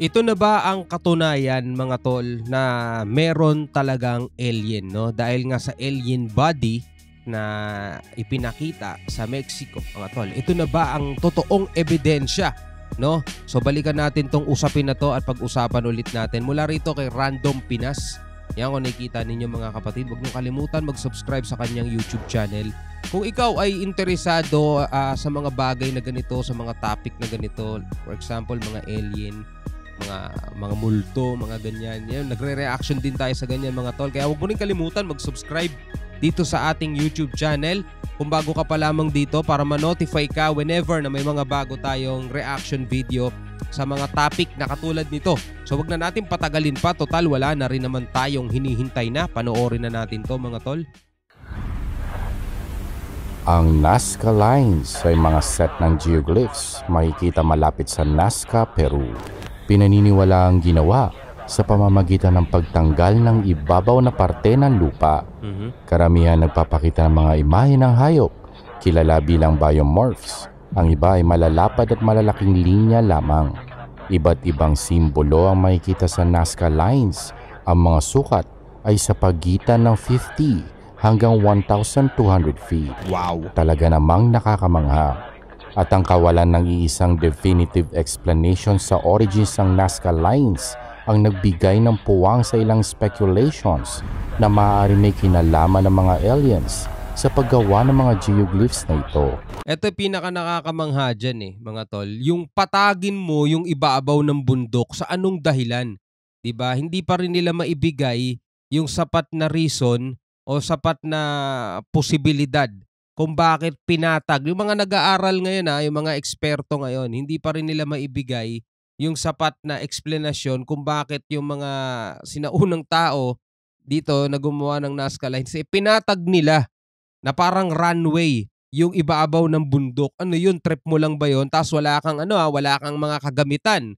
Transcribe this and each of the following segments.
Ito na ba ang katunayan mga tol na meron talagang alien, no? Dahil nga sa alien body na ipinakita sa Mexico mga tol. Ito na ba ang totoong ebidensya, no? So balikan natin tong usapin na to at pag-usapan ulit natin mula rito kay Random Pinas. Yan, kung nakikita ninyo mga kapatid, huwag niyong kalimutan mag-subscribe sa kanyang YouTube channel. Kung ikaw ay interesado sa mga bagay na ganito, sa mga topic na ganito, for example, mga alien, mga multo, mga ganyan. Yan, nagre-reaction din tayo sa ganyan mga tol. Kaya huwag mo rin kalimutan mag-subscribe dito sa ating YouTube channel. Kung bago ka pa lamang dito para ma-notify ka whenever na may mga bago tayong reaction video sa mga topic na katulad nito. So wag na natin patagalin pa. Total, wala na rin naman tayong hinihintay na. Panoorin na natin to mga tol. Ang Nazca Lines ay mga set ng geoglyphs makikita malapit sa Nazca, Peru. Pinaniniwala ang ginawa sa pamamagitan ng pagtanggal ng ibabaw na parte ng lupa. Karamihan nagpapakita ng mga imahe ng hayop, kilala bilang biomorphs. Ang iba ay malalapad at malalaking linya lamang. Iba't ibang simbolo ang makikita sa Nazca Lines. Ang mga sukat ay sa pagitan ng 50 hanggang 1,200 feet. Wow! Talaga namang nakakamangha. At ang kawalan ng iisang definitive explanation sa origins ng Nazca Lines ang nagbigay ng puwang sa ilang speculations na maaari may kinalaman ng mga aliens sa paggawa ng mga geoglyphs na ito. Ito yung pinaka nakakamangha dyan mga tol. Yung patagin mo yung ibabaw ng bundok sa anong dahilan. Diba? Hindi pa rin nila maibigay yung sapat na reason o sapat na posibilidad kung bakit pinatag. Yung mga nag-aaral ngayon, yung mga eksperto ngayon, hindi pa rin nila maibigay yung sapat na explanation kung bakit yung mga sinaunang tao dito na gumawa ng Nazca Lines, pinatag nila na parang runway yung ibabaw ng bundok. Ano yun? Trip mo lang ba yun? Tapos wala kang wala kang mga kagamitan.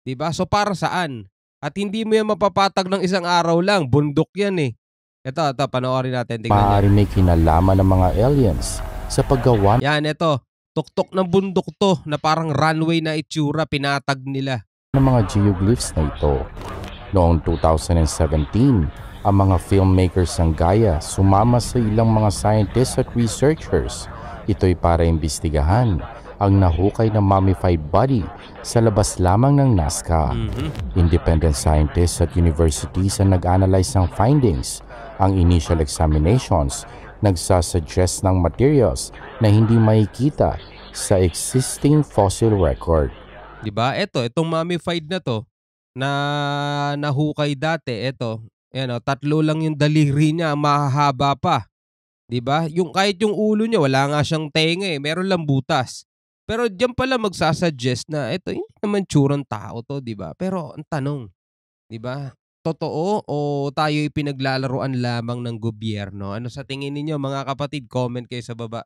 Diba? So para saan? At hindi mo yan mapapatag ng isang araw lang. Bundok yan Ito, panoorin natin. Maaari may kinalaman ng mga aliens sa paggawa. Yan, ito. Tuktok ng bundok to na parang runway na itsura, pinatag nila ng mga geoglyphs na ito. Noong 2017, ang mga filmmakers ng Gaia sumama sa ilang mga scientists at researchers. Ito'y para imbestigahan ang nahukay na mummified body sa labas lamang ng Nazca. Independent scientists at universities ang nag-analyze ng findings. Ang initial examinations nagsasuggest ng materials na hindi makikita sa existing fossil record. Diba? Itong mummified na to na nahukay dati, ayan, 3 lang yung daliri niya, mahahaba pa. 'Di ba? Yung kahit yung ulo niya wala nga siyang tenga meron lang butas. Pero diyan pala magsasuggest na ito hindi naman tsurang tao to, 'di ba? Pero ang tanong, 'di ba? Totoo o tayo'y pinaglalaruan lamang ng gobyerno? Ano sa tingin ninyo mga kapatid? Comment kayo sa baba.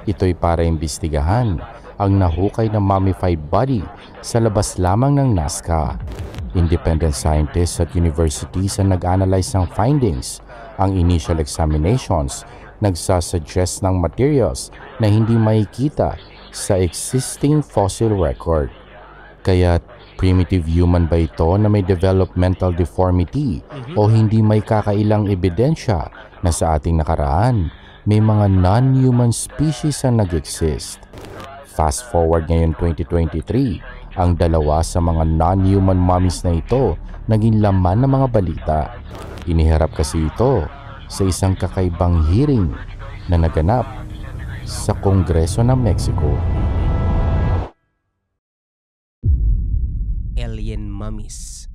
Ito'y para imbestigahan ang nahukay na mummified body sa labas lamang ng Nazca. Independent scientists at universities ang nag-analyze ng findings. Ang initial examinations nagsasuggest ng materials na hindi makikita sa existing fossil record. Kaya primitive human ba ito na may developmental deformity o hindi may kakailang ebidensya na sa ating nakaraan may mga non-human species ang nag-exist? Fast forward ngayon 2023, ang dalawa sa mga non-human mummies na ito naging laman ng mga balita. Iniharap kasi ito sa isang kakaibang hearing na naganap sa Kongreso ng Mexico. Alien mummies.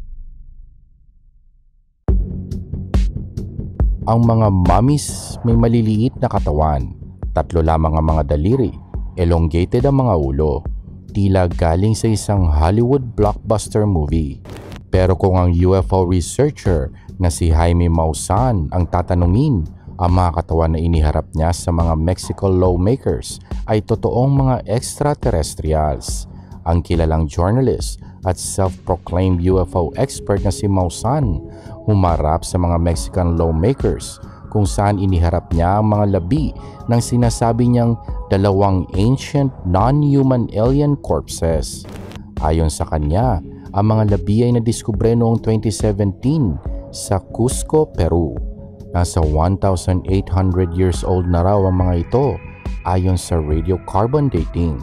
Ang mga mummies may maliliit na katawan. 3 lamang ang mga daliri. Elongated ang mga ulo. Tila galing sa isang Hollywood blockbuster movie. Pero kung ang UFO researcher na si Jaime Maussan ang tatanungin, ang mga katawan na iniharap niya sa mga Mexico lawmakers ay totoong mga extraterrestrials. Ang kilalang journalist at self-proclaimed UFO expert na si Maussan humarap sa mga Mexican lawmakers kung saan iniharap niya ang mga labi ng sinasabi niyang 2 ancient non-human alien corpses. Ayon sa kanya, Ang mga labi ay nadiskubre noong 2017 sa Cusco, Peru. Nasa 1,800 years old na raw ang mga ito ayon sa radiocarbon dating.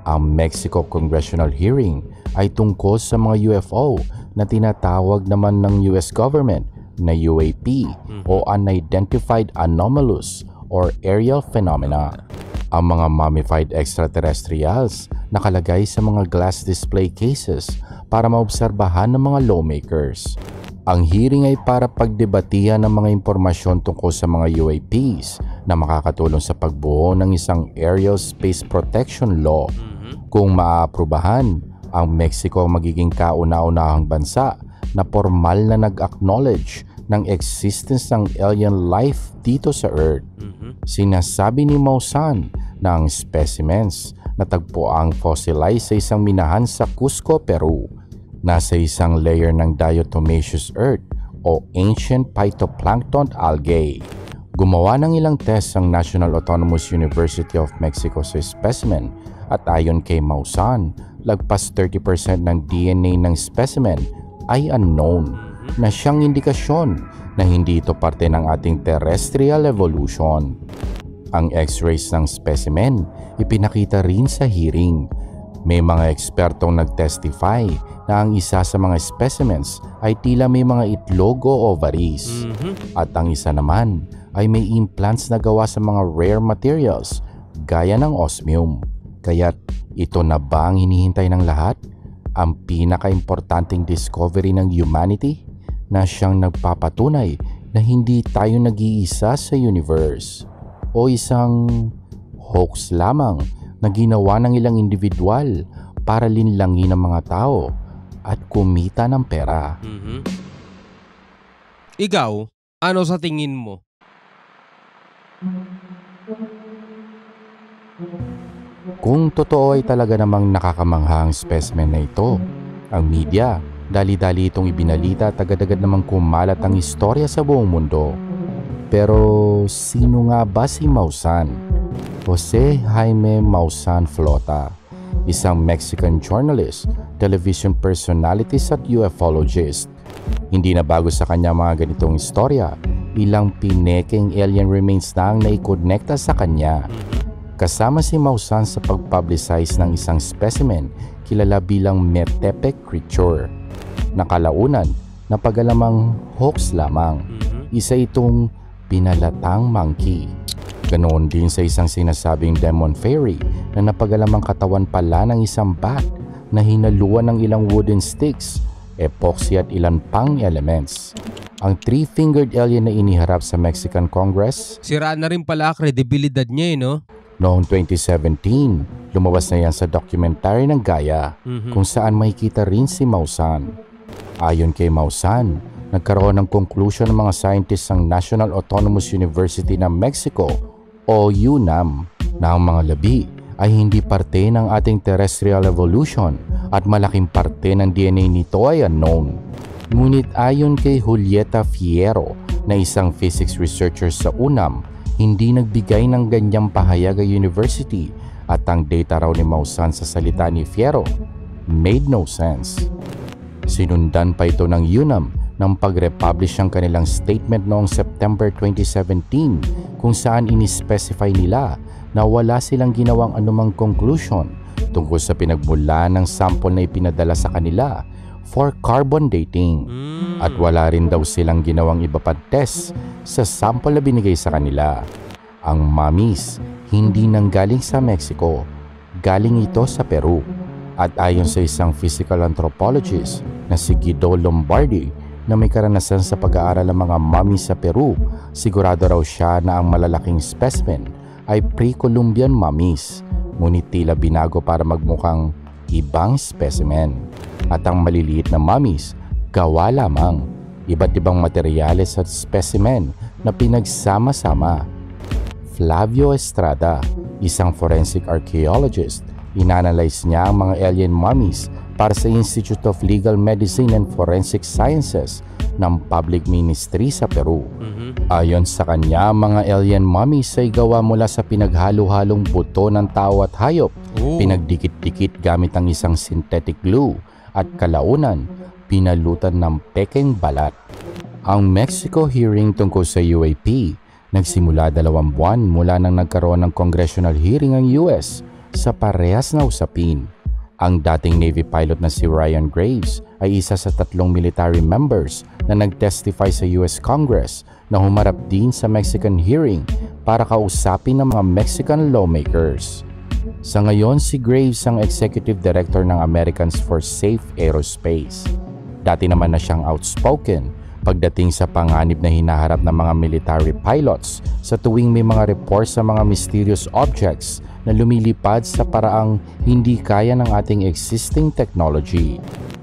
Ang Mexico congressional hearing ay tungkol sa mga UFO na tinatawag naman ng US government na UAP o Unidentified Anomalous or Aerial Phenomena. Ang mga mummified extraterrestrials nakalagay sa mga glass display cases para maobserbahan ng mga lawmakers. Ang hearing ay para pagdebatihan ng mga impormasyon tungkol sa mga UAPs na makakatulong sa pagbuo ng isang Aerial Space Protection Law. Kung maaaprubahan, ang Mexico ang magiging kauna-unahang bansa na formal na nag-acknowledge ng existence ng alien life dito sa Earth. Sinasabi ni Maussan na ang specimens na tagpuang fossilized sa isang minahan sa Cusco, Peru, nasa isang layer ng diatomaceous earth o ancient phytoplankton algae. Gumawa ng ilang tests ang National Autonomous University of Mexico sa specimen at ayon kay Maussan, lagpas 30% ng DNA ng specimen ay unknown na siyang indikasyon na hindi ito parte ng ating terrestrial evolution. Ang x-rays ng specimen ipinakita rin sa hearing. May mga ekspertong nag-testify na ang isa sa mga specimens ay tila may mga itlog o ovaries. At ang isa naman ay may implants na gawa sa mga rare materials gaya ng osmium. Kaya't ito na ba ang hinihintay ng lahat? Ang pinaka-importanting discovery ng humanity na siyang nagpapatunay na hindi tayo nag-iisa sa universe o isang hoax lamang na ginawa ng ilang individual para linlangin ang mga tao at kumita ng pera. Ikaw, ano sa tingin mo? Kung totoo ay talaga namang nakakamangha ang specimen na ito, ang media, dali-dali itong ibinalita at agad-agad namang kumalat ang istorya sa buong mundo. Pero sino nga ba si Maussan? Jose Jaime Maussan Flota, isang Mexican journalist, television personalities at ufologist. Hindi na bago sa kanya mga ganitong istorya, ilang pinekeng alien remains na ang naikonekta sa kanya. Kasama si Maussan sa pag-publicize ng isang specimen kilala bilang Metepec creature. Nakalaunan na pag-alamang hoax lamang, isa itong pinalatang monkey. Ganoon din sa isang sinasabing demon fairy na napagalamang katawan pala ng isang bat na hinaluan ng ilang wooden sticks, epoxy at ilan pang elements. Ang three-fingered alien na iniharap sa Mexican Congress, Sira na rin pala kredibilidad niya no? Noong 2017, lumabas na yan sa documentary ng Gaia kung saan makikita rin si Maussan. Ayon kay Maussan, nagkaroon ng conclusion ng mga scientists ng National Autonomous University ng Mexico o UNAM na ang mga labi ay hindi parte ng ating terrestrial evolution at malaking parte ng DNA nito ay unknown. Ngunit ayon kay Julieta Fierro na isang physics researcher sa UNAM, hindi nagbigay ng ganyang pahayag ang university at ang data raw ni Maussan sa salita ni Fierro made no sense. Sinundan pa ito ng UNAM nang pag-republish ang kanilang statement noong September 2017 kung saan inispecify nila na wala silang ginawang anumang conclusion tungkol sa pinagmulan ng sample na ipinadala sa kanila for carbon dating at wala rin daw silang ginawang iba pang test sa sample na binigay sa kanila. Ang mummies hindi nanggaling sa Mexico, galing ito sa Peru. At ayon sa isang physical anthropologist na si Guido Lombardi na may karanasan sa pag-aaral ng mga mummy sa Peru, sigurado raw siya na ang malalaking specimen ay pre-Columbian mummies, ngunit tila binago para magmukhang ibang specimen. At ang maliliit na mummies, gawa lamang, iba't ibang materyales at specimen na pinagsama-sama. Flavio Estrada, isang forensic archaeologist, inanalyze niya ang mga alien mummies para sa Institute of Legal Medicine and Forensic Sciences ng Public Ministry sa Peru. Ayon sa kanya, mga alien mummies ay gawa mula sa pinaghalo-halong buto ng tao at hayop, pinagdikit-dikit gamit ang isang synthetic glue at kalaunan pinalutan ng pekeng balat. Ang Mexico hearing tungkol sa UAP nagsimula 2 buwan mula nang nagkaroon ng congressional hearing ang US sa parehas na usapin. Ang dating Navy pilot na si Ryan Graves ay isa sa 3 military members na nag-testify sa US Congress na humarap din sa Mexican hearing para kausapin ng mga Mexican lawmakers. Sa ngayon, si Graves ang Executive Director ng Americans for Safe Aerospace. Dati naman na siyang outspoken pagdating sa panganib na hinaharap ng mga military pilots sa tuwing may mga reports sa mga mysterious objects na lumilipad sa paraang hindi kaya ng ating existing technology.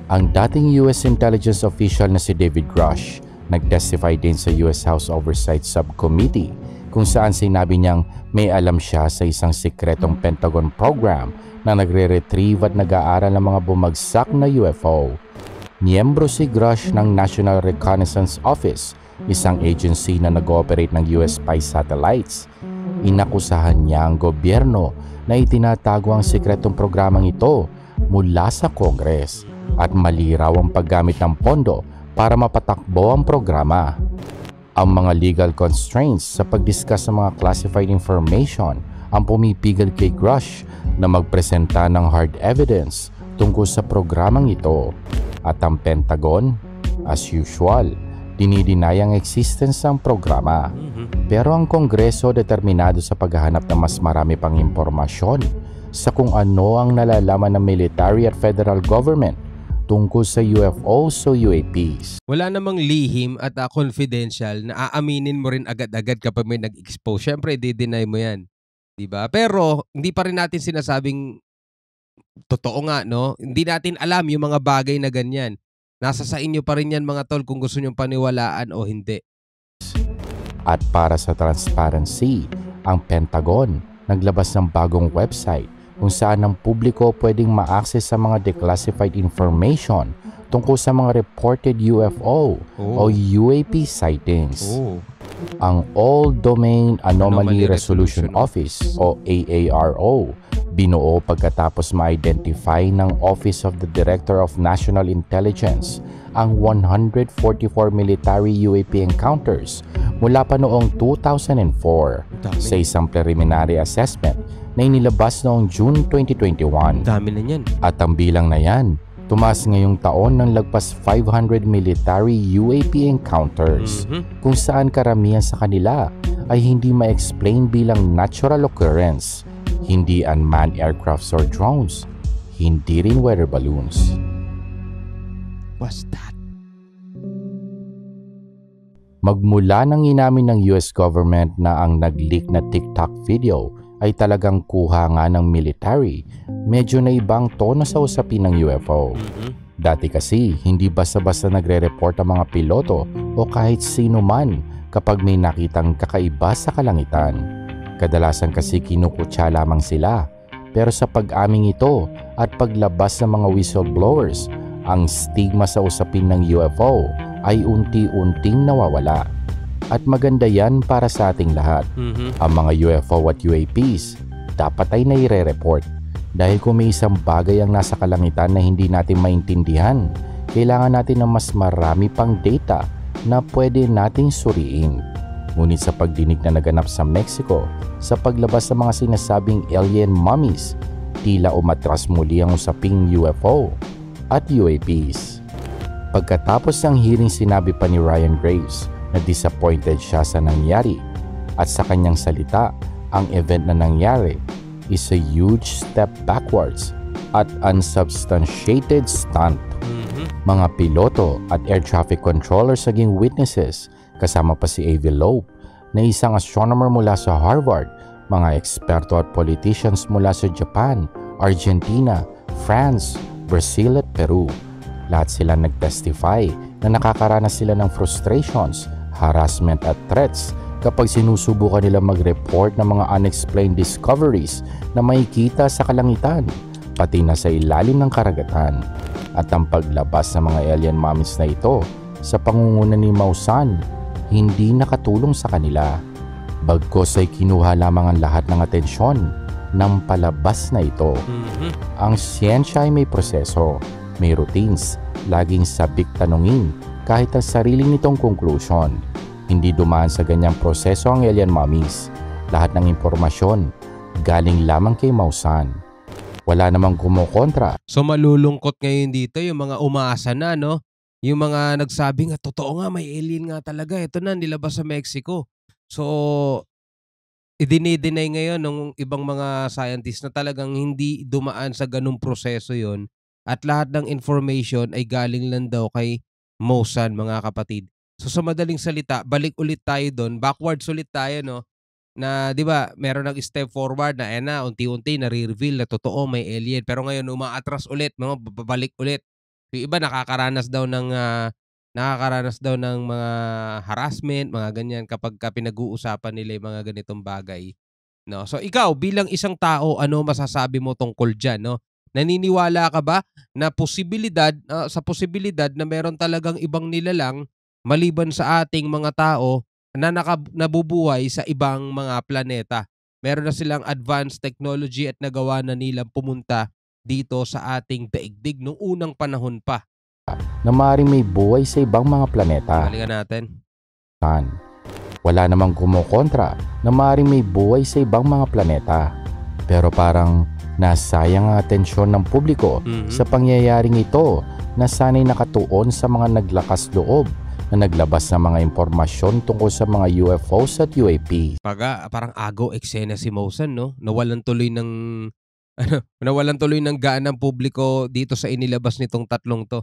Ang dating US intelligence official na si David Grush nag-testify din sa US House Oversight Subcommittee kung saan sinabi niyang may alam siya sa isang sikretong Pentagon program na nagre-retrieve at nag-aaral ng mga bumagsak na UFO. Miyembro si Grush ng National Reconnaissance Office, isang agency na nag-ooperate ng US spy satellites. Inakusahan niya ang gobyerno na itinatago ang sikretong programang ito mula sa Congress at mali raw ang paggamit ng pondo para mapatakbo ang programa. Ang mga legal constraints sa pag-discuss ng mga classified information ang pumipigil kay Grush na magpresenta ng hard evidence tungkol sa programang ito. At ang Pentagon, as usual, dinideny ang existence ng programa. Pero ang Kongreso determinado sa paghahanap ng mas marami pang impormasyon sa kung ano ang nalalaman ng military at federal government tungkol sa UFOs o UAPs. Wala namang lihim at confidential na aaminin mo rin agad-agad kapag may nag-expose. Siyempre, di-deny mo yan. Diba? Pero, hindi pa rin natin sinasabing totoo nga, no? Hindi natin alam yung mga bagay na ganyan. Nasa sa inyo pa rin yan, mga tol, kung gusto nyong paniwalaan o hindi. At para sa transparency, ang Pentagon naglabas ng bagong website kung saan ang publiko pwedeng ma-access sa mga declassified information tungkol sa mga reported UFO o UAP sightings. Ang All Domain Anomaly Resolution Office o AARO binuo pagkatapos ma-identify ng Office of the Director of National Intelligence ang 144 military UAP encounters mula pa noong 2004 sa isang preliminary assessment na inilabas noong June 2021. Dami na yan. At ang bilang na yan, tumaas ngayong taon ng lagpas 500 military UAP encounters kung saan karamihan sa kanila ay hindi ma-explain bilang natural occurrence, hindi unmanned aircrafts or drones, hindi rin weather balloons. What's that? Magmula nang inamin ng US government na ang nag-leak na TikTok video ay talagang kuha nga ng military, medyo na ibang tono sa usapin ng UFO. Dati kasi, hindi basta-basta nagre-report ang mga piloto o kahit sino man kapag may nakitang kakaiba sa kalangitan. Kadalasan kasi kinukutya lamang sila. Pero sa pag-aming ito at paglabas ng mga whistleblowers, ang stigma sa usapin ng UFO ay unti-unting nawawala. At maganda yan para sa ating lahat. Ang mga UFO at UAPs dapat ay naire-report. Dahil kung may isang bagay ang nasa kalangitan na hindi natin maintindihan, kailangan natin ng mas marami pang data na pwede nating suriin. Ngunit sa pagdinig na naganap sa Mexico, sa paglabas ng mga sinasabing alien mummies, tila umatras muli ang usaping UFO at UAPs. Pagkatapos ng hearing, sinabi pa ni Ryan Graves na disappointed siya sa nangyari at sa kanyang salita, ang event na nangyari is a huge step backwards at unsubstantiated stunt. Mga piloto at air traffic controllers naging witnesses, kasama pa si Avi Loeb na isang astronomer mula sa Harvard, mga eksperto at politicians mula sa Japan, Argentina, France, Brazil at Peru. Lahat sila nag-testify na nakakaranas sila ng frustrations, harassment at threats kapag sinusubukan nila mag-report ng mga unexplained discoveries na makikita sa kalangitan, pati na sa ilalim ng karagatan. At ang paglabas ng mga alien mummies na ito sa pangunguna ni Maussan, hindi nakatulong sa kanila. Bagkus ay kinuha lamang ang lahat ng atensyon ng palabas na ito. Ang siyensya ay may proseso May routines, laging sabik tanungin kahit ang sarili nitong conclusion. Hindi dumaan sa ganyang proseso ang alien mummies. Lahat ng impormasyon galing lamang kay Mausan. Wala namang kumukontra. So malulungkot ngayon dito yung mga umaasa na, no? Yung mga nagsabi nga, totoo nga, may alien nga talaga. Ito na, nilabas sa Mexico. So, idinideny ngayon ng ibang mga scientists na talagang hindi dumaan sa ganung proseso yon at lahat ng information ay galing lang daw kay Mausan, mga kapatid. So sa madaling salita, balik ulit tayo doon, backwards ulit tayo, no? Na 'di ba, meron ng step forward na ayan na unti-unti nare-reveal na totoo may alien, pero ngayon umaatras ulit, no? Babalik ulit. Yung iba nakakaranas daw ng mga harassment, mga ganyan kapag pinag-uusapan nila yung mga ganitong bagay, no? So ikaw bilang isang tao, ano masasabi mo tungkol diyan, no? Naniniwala ka ba na sa posibilidad na meron talagang ibang nilalang maliban sa ating mga tao na nabubuhay sa ibang mga planeta? Meron na silang advanced technology at nagawa na nilang pumunta dito sa ating daigdig nung unang panahon pa. Na maaaring may buhay sa ibang mga planeta. Balikan natin. Wala namang kumukontra na maaaring may buhay sa ibang mga planeta. Pero parang nasayang ang atensyon ng publiko sa pangyayaring ito na sana'y nakatuon sa mga naglakas loob na naglabas ng mga impormasyon tungkol sa mga UFOs at UAP. Parang agaw eksena si Mausan, no? Nawalan tuloy ng gaan ng publiko dito sa inilabas nitong tatlong to.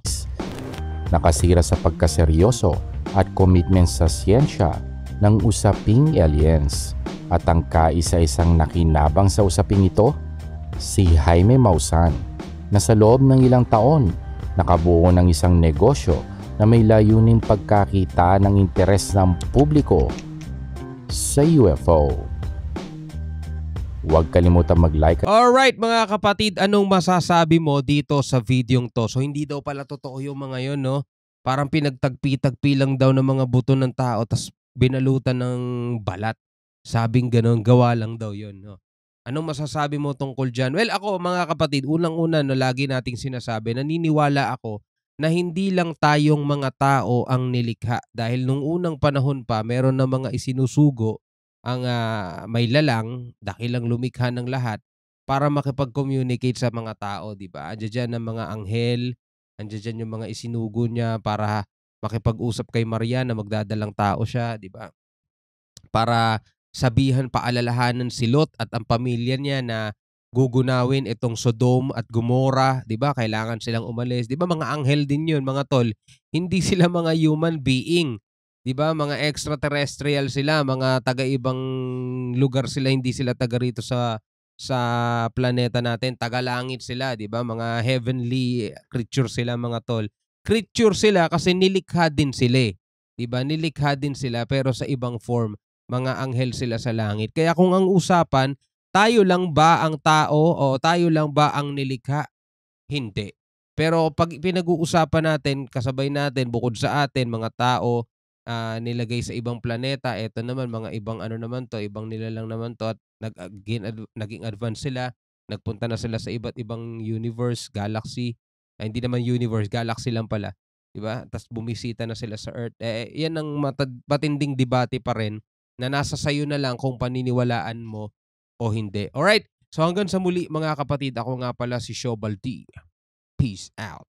Nakasira sa pagkaseryoso at commitment sa siyensya ng usaping aliens. At ang kaisa-isang nakinabang sa usaping ito, si Jaime Maussan, na sa loob ng ilang taon nakabuo ng isang negosyo na may layuning pagkakita ng interes ng publiko sa UFO. Huwag kalimutan mag-like. Alright mga kapatid, anong masasabi mo dito sa videong to? So hindi daw pala totoo yung mga yon, no? Parang pinagtagpi-tagpi lang daw ng mga buto ng tao tas binalutan ng balat. Sabing gano'n, gawa lang daw yon, no? Anong masasabi mo tungkol dyan? Well, ako mga kapatid, unang-una, no, lagi nating sinasabi, naniniwala ako na hindi lang tayong mga tao ang nilikha. Dahil nung unang panahon pa, meron na mga isinusugo ang may lalang, dakilang lumikha ng lahat para makipag-communicate sa mga tao, di ba? Andiyan dyan ang mga anghel, andiyan dyan yung mga isinugo niya para makipag-usap kay Maria na magdadalang tao siya, di ba? Para sabihan, paalalahanan si Lot at ang pamilya niya na gugunawin itong Sodom at Gomorrah, 'di ba? Kailangan silang umalis. 'Di ba mga anghel din 'yun, mga tol. Hindi sila mga human being. 'Di ba? Mga extraterrestrial sila, mga taga-ibang lugar sila, hindi sila taga rito sa planeta natin. Taga-langit sila, 'di ba? Mga heavenly creature sila, mga tol. Creature sila kasi nilikha din sila, 'di ba? Nilikha din sila pero sa ibang form. Mga anghel sila sa langit. Kaya kung ang usapan, tayo lang ba ang tao o tayo lang ba ang nilikha? Hindi. Pero pag pinag-uusapan natin, kasabay natin, bukod sa atin, mga tao, nilagay sa ibang planeta, eto naman, mga ibang ano naman to, ibang nilalang naman to, at naging advance sila, nagpunta na sila sa iba't ibang universe, galaxy, hindi naman universe, galaxy lang pala. Diba? Tapos bumisita na sila sa Earth. Yan ang matinding debate pa rin na nasa sayo na lang kung paniniwalaan mo o hindi. Alright, so hanggang sa muli mga kapatid, ako nga pala si Shobal D. Peace out.